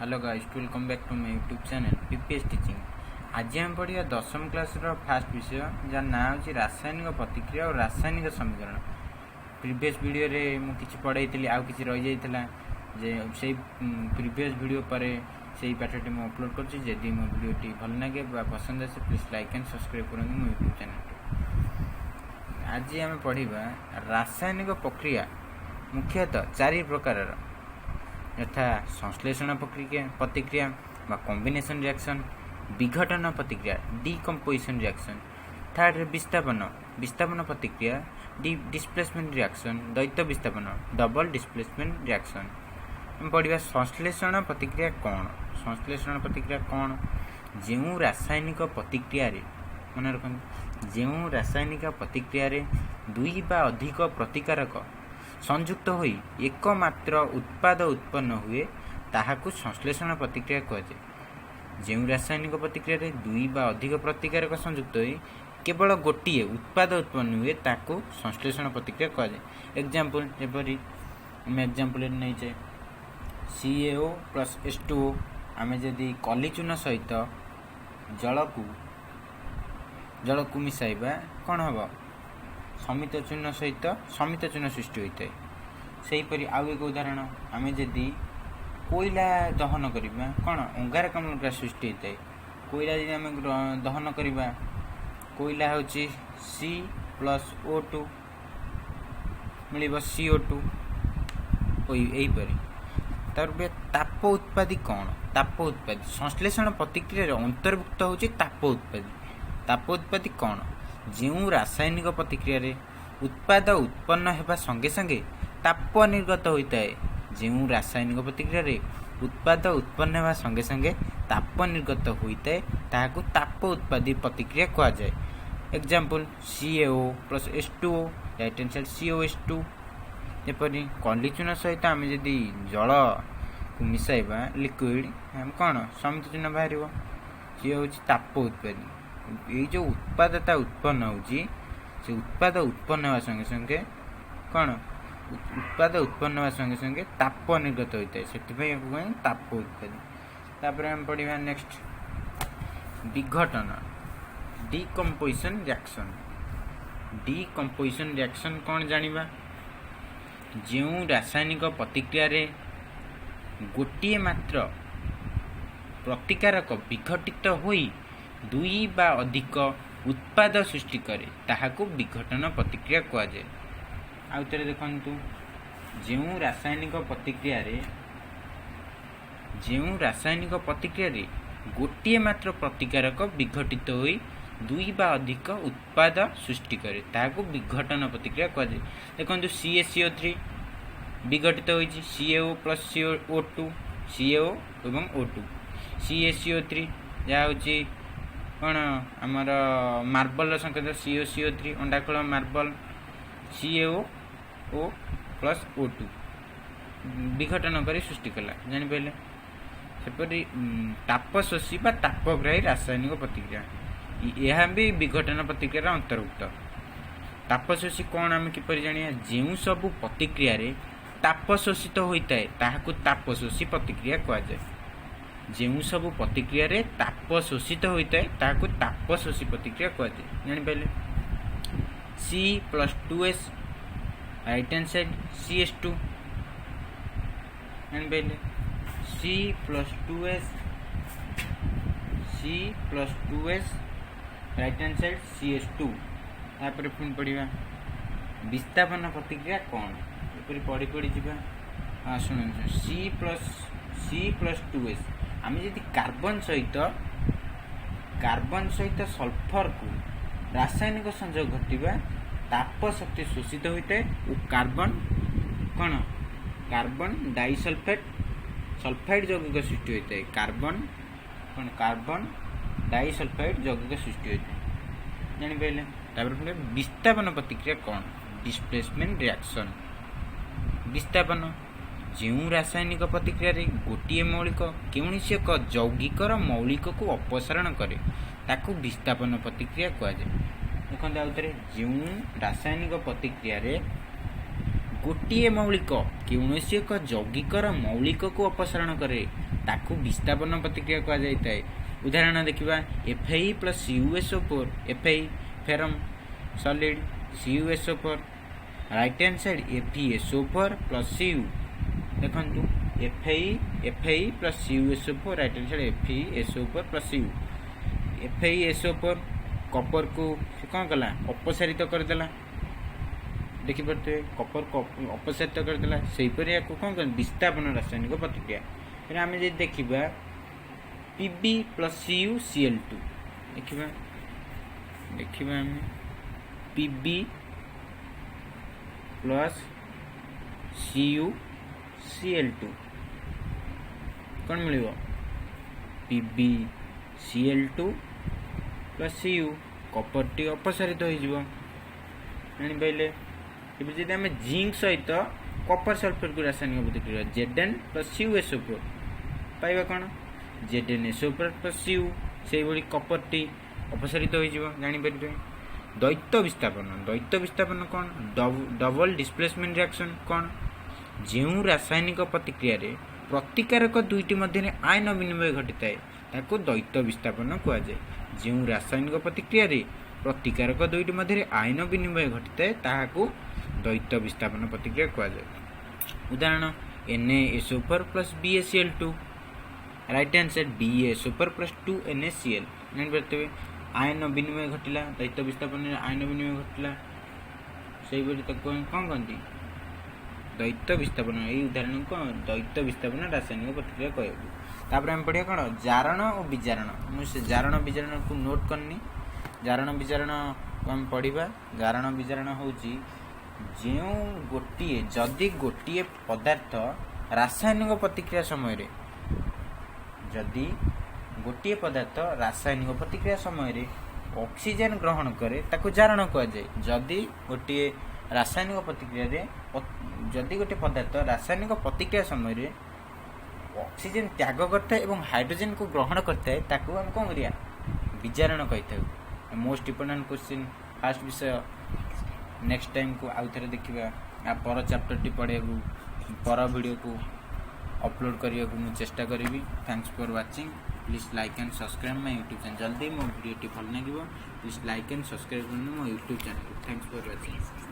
Hello guys, welcome back to my YouTube channel PPS teaching. आज हम पढ़िया 10वीं क्लास फास्ट विषय जार ना हो रासायनिक प्रतिक्रिया और रासायनिक समीकरण। प्रीवियस वीडियो रे मु किछि पढ़ाई आउ किछि रहि जाइतला जे सेही प्रीवियस वीडियो पर सेही पाठटी मु अपलोड करछि। जदि मो वीडियोटी भल लागे बा पसंद आसे प्लीज लाइक एंड सब्सक्राइब करନ୍ତୁ मो यूट्यूब चैनल। आज हम पढ़िबा रासायनिक प्रक्रिया मुख्यतः 4 प्रकारर यथा संश्लेषण प्रतिक्रिया बा कॉम्बिनेशन रिएक्शन, विघटन प्रतिक्रिया डिकम्पोजिशन रिएक्शन, थर्ड विस्थापन प्रतिक्रिया डिस्प्लेसमेंट रिएक्शन, द्वैत विस्थापन डबल डिस्प्लेसमेंट रिएक्शन। हम पढ़िबा संश्लेषण प्रतिक्रिया कौन। संश्लेषण प्रतिक्रिया कौन? जेउ रासायनिक प्रतिक्रिया रे मन रखन जेउ रासायनिक प्रतिक्रिया रे दुई बा अधिक प्रतिकारक संयुक्त होई एकमात्र उत्पाद उत्पन्न हुए ताहाकु संश्लेषण प्रतिक्रिया कहुए। जेउ रासायनिक प्रतिक्रिया रे दुई बा अधिक प्रतिकारक संयुक्त होई केवल गोटिए उत्पाद उत्पन्न हुए ताकु संश्लेषण प्रतिक्रिया कहुए। एग्जांपल जेपरि हम एग्जांपल नै जे CaO प्लस H2O आमे जदि कली चून सहित जलकु मिसाइबा कौन हम समित चून सहित समित चून सृष्टि होता है। सेहीपरि आउ एक उदाहरण आम जदि कोयला दहन करवा कौन अंगारकाम्ल गैस सृष्टि होता है। कोयला जब आम दहन करवा कोयला हूँ C+O2 मिल CO2 यहीपरि तार ताप उत्पादी कौन ताप उत्पादी संश्लेषण प्रतिक्रिया अंतर्भुक्त होची ताप उत्पादी कौन जो रासायनिक प्रतिक्रिया रे उत्पाद उत्पन्न हेबा संगे संगे ताप निर्गत होता है। जो रासायनिक प्रतिक्रिया रे उत्पाद उत्पन्न हेबा संगे संगे ताप निर्गत होता है ताहाकु ताप उत्पादी प्रतिक्रिया कहा जाए। Example CaO plus H2O right hand side COH2 जेपरि कली चून सहित आम जदि जल को मिसाइबा लिक्विड हम कौन समित चून बाहर सी हूँ ताप उत्पादी। ये जो उत्पादता उत्पन्न होची से उत्पाद उत्पन्न होगा संगे संगे कौन उत्पाद उत्पन्न होगा संगे संगे ताप निर्गत होता है से ताप उत्पादी। तापर हम पढ़िबा नेक्स्ट विघटन डिकम्पोजिशन रिएक्शन। डिकम्पोजिशन रिएक्शन कौन जानिबा जो रासायनिक प्रतिक्रिया रे गोटिए मात्र प्रतिकारक विघटित होई दुई बा अधिक उत्पाद सृष्टि करे ताहाकु विघटन प्रतिक्रिया कहा जाए। आउ थे देखंतु जो रासायनिक प्रतिक्रिया रे गोटिए मात्र प्रतिकारक विघटित होई दुई बा अधिक उत्पाद सृष्टि करे ताहाकु विघटन प्रतिक्रिया कहा जाए। देखंतु CaCO3 विघटित होईछि CaO प्लस CO2 CaO एवं O2 CaCO3 या होछि कौन आमर मार्बल संकेत CaCO3 अंडाखोल marble CaO plus O2 विघटन कर सृष्टि कला जापर सेपरी ताप शोषी बा तापग्राही रासायनिक प्रतिक्रिया यह भी विघटन प्रतिक्रिया अंतर्भुक्त। ताप शोषी कौन आम किपर जानिया जो सबू प्रतिक्रिया रे ताप शोषित होता है ताहाकु ताप शोषी प्रतिक्रिया कहा जाए। जो सब प्रतिक्रिया रे ताप शोषित होता है ताहाकु ताप शोषी प्रतिक्रिया कहा जाए। जानिपारे C+2S right hand side CH2 जानिपारे C+2S right hand side CH2। तापर पुणी पढ़िबा विस्थापन प्रतिक्रिया कौन एपरि पढ़ी जा शुण C+2S आम जदि कार्बन सहित सल्फर को रासायनिक संयोग घटिबा ताप शक्ति शोषित होता है और कार्बन डाइसल्फाइड सल्फाइड यौगिक सृष्टि होता है। कार्बन डाइसल्फाइड यौगिक सृष्टि होता है जानिपारे। तापर विस्थापन प्रतिक्रिया कौन डिस्प्लेसमेंट रिएक्शन। विस्थापन जो रासायनिक प्रतिक्रिया रे गोटिए मौलिक कौनसी एक यौगिकर मौलिक को अपसारण करे ताकू विस्थापन प्रतिक्रिया कहा जाए। देखते आउ थे जो रासायनिक प्रतिक्रिया रे गोटे मौलिक कौन एक यौगिकर मौलिक को अपसारण करे ताकू विस्थापन प्रतिक्रिया कह जाए। उदाहरण देखा FI plus CuSO4 FI ferrum solid CuSO4 right hand side FeSO4 plus Cu देखु FI plus CuSO4 right hand side FeSO4 plus Cu FeSO4 Kapoor को कौन कला अपसारित करदेला देखिपे कपर को अपसारित करदेला सेहीपरि को कौन कर विस्थापन रासायनिक प्रतिक्रिया फिर आम जो देखा Pb प्लस CuCl2 देखा आम Pb प्लस CuCl2 कौन मिल PbCl2 plus Cu Kapoor T अपसारित हो जानिपारे जब आम जिंक सहित कपर सल्फेट को रासायनिक प्रतिक्रिया Zn प्लस CuSO4 पाइबा कौन ZnSO4 प्लस Cu से कपर टी अपसारित हो जानिपारे। द्वैत विस्थापन कौन डबल डिस्प्लेसमेंट रिएक्शन कौन जो रासायनिक प्रतिक्रिया रे प्रतिकारक दुईटी मध्य आयन विनिमय घटी थाए ताको द्वैत विस्थापन कह जाए। जो रासायनिक प्रतिक्रिया रे प्रतिकारक दुईटी मध्य आयन विनिमय घटी थाए ताहाको द्वैत विस्थापन प्रतिक्रिया कह जाए। उदाहरण NaSO4 plus BaCl2 right hand side BaSO4 plus 2NaCl जानिपारे आयन विनिमय घटला द्वैत विस्थापन आयन विनिमय घटला से कौन कहती द्वैत विस्थापन। यही उदाहरण को द्वैत विस्थापन रासायनिक प्रतिक्रिया कहूँ। आम पढ़िया कौन जारण और विजारण मुझे जारण विजारण को नोट करनी। जारण विजारण आम पढ़ा जारण विजारण हूँ जो गोटे जदि गोटे पदार्थ रासायनिक प्रतिक्रिया समय जदि गोटे पदार्थ रासायनिक प्रतिक्रिया समय ऑक्सीजन ग्रहण करे ताको जारण कह जाए। जदि गोटे रासायनिक प्रतिक्रिया रे जदि गोटे पदार्थ रासायनिक प्रतिक्रिया समय ऑक्सीजन त्याग करता है और हाइड्रोजन को ग्रहण करता है ताको हम कौन करिया विजारण कही। मोस्ट इंपोर्टेंट क्वेश्चन फास्ट विषय नेक्स्ट टाइम को आउ थे देखा पर चैप्टर टी पढ़े पर वीडियो को अपलोड करने को मुझे चेष्टा करी। Thanks for watching. Please like and subscribe my YouTube channel. जल्दी मो वीडियो टी भल लगे प्लीज लाइक एंड सब्सक्राइब करना मो YouTube channel. Thanks for watching.